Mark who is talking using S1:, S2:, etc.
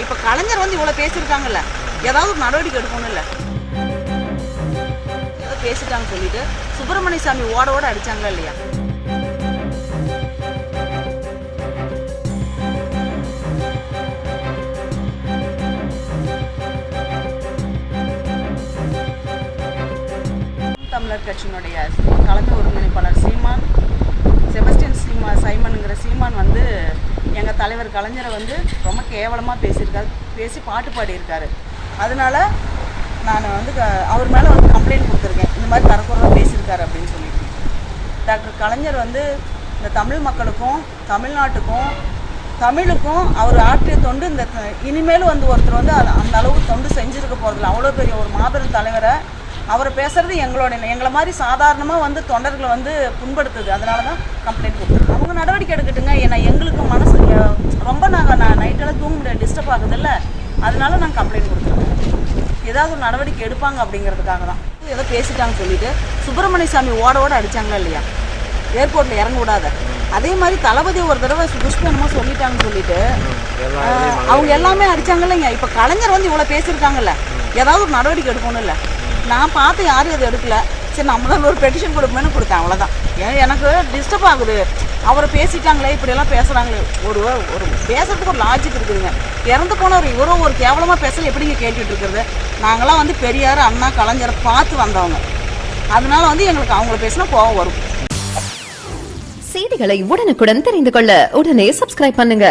S1: இப்ப கலைஞர் வந்து இவ்வளவு பேசியிருக்காங்கல்ல, ஏதாவது ஒரு நடவடிக்கை எடுக்கணும் இல்ல. ஏதோ பேசிட்டாங்க சொல்லிட்டு சுப்பிரமணிய சாமி ஓட ஓட அடிச்சாங்களா இல்லையா? தமிழர் கட்சியினுடைய தலைமை ஒருங்கிணைப்பாளர் சீமான், செபஸ்டியன் சைமனுங்கிற சீமான் வந்து எங்கள் தலைவர் கலைஞரை வந்து ரொம்ப கேவலமாக பேசியிருக்காரு, பேசி பாட்டு பாடியிருக்காரு. அதனால நான் வந்து அவர் மேலே வந்து கம்ப்ளைண்ட் கொடுத்துருக்கேன், இந்த மாதிரி தரக்குறைவாக பேசியிருக்காரு அப்படின்னு சொல்லிட்டு. டாக்டர் கலைஞர் வந்து இந்த தமிழ் மக்களுக்கும் தமிழ்நாட்டுக்கும் தமிழுக்கும் அவர் ஆற்றிய தொண்டு இந்த இனிமேலும் வந்து ஒருத்தர் வந்து அந்த அளவுக்கு தொண்டு செஞ்சுருக்க போகிறதில்ல. அவ்வளோ பெரிய ஒரு மாபெரும் தலைவரை அவரை பேசுறது எங்களை மாதிரி சாதாரணமாக வந்து தொண்டர்களை வந்து புண்படுத்துது. அதனால தான் கம்ப்ளைண்ட் கொடுத்துருக்கோம். அவங்க நடவடிக்கை எடுக்கட்டுங்க. ஏன்னா எங்களுக்கு மனசு ரொம்ப நான் நைட்டெல்லாம் தூங்க முடியாது, டிஸ்டர்ப் ஆகுதுல்ல, அதனால நாங்கள் கம்ப்ளைண்ட் கொடுத்துருக்கோம். ஏதாவது ஒரு நடவடிக்கை எடுப்பாங்க அப்படிங்கிறதுக்காக தான். ஏதோ பேசிட்டாங்கன்னு சொல்லிட்டு சுப்பிரமணிய சாமி ஓட ஓட அடித்தாங்களா இல்லையா, ஏர்போர்ட்டில் இறங்க விடாத. அதே மாதிரி தளபதி ஒரு தடவை துஷ்பனமாக சொல்லிட்டாங்கன்னு சொல்லிட்டு அவங்க எல்லாமே அடித்தாங்கல்லைங்க. இப்போ கலைஞர் வந்து இவ்வளோ பேசியிருக்காங்கல்ல, ஏதாவது ஒரு நடவடிக்கை எடுக்கணும் இல்லை. நான் பார்த்து யாரும் அதை எடுக்கல. சரி, நம்மளால ஒரு பெட்டிஷன் கொடுப்போம்னு கொடுத்தேன், அவ்வளோதான். எனக்கு டிஸ்டர்ப் ஆகுது, அவரை பேசிட்டாங்களே, இப்படியெல்லாம் பேசுகிறாங்களே. ஒரு பேசுறதுக்கு ஒரு லாஜிக் இருக்குதுங்க. இறந்து போனவர் இவரோ ஒரு கேவலமாக பேசல எப்படிங்க கேட்டுட்டு இருக்கிறது? நாங்களாம் வந்து பெரியார், அண்ணா, கலைஞரை பார்த்து வந்தவங்க. அதனால வந்து எங்களுக்கு அவங்கள பேசினா கோவம் வரும்.
S2: செய்திகளை உடனுக்குடன் தெரிந்து கொள்ள உடனே சப்ஸ்கிரைப் பண்ணுங்க.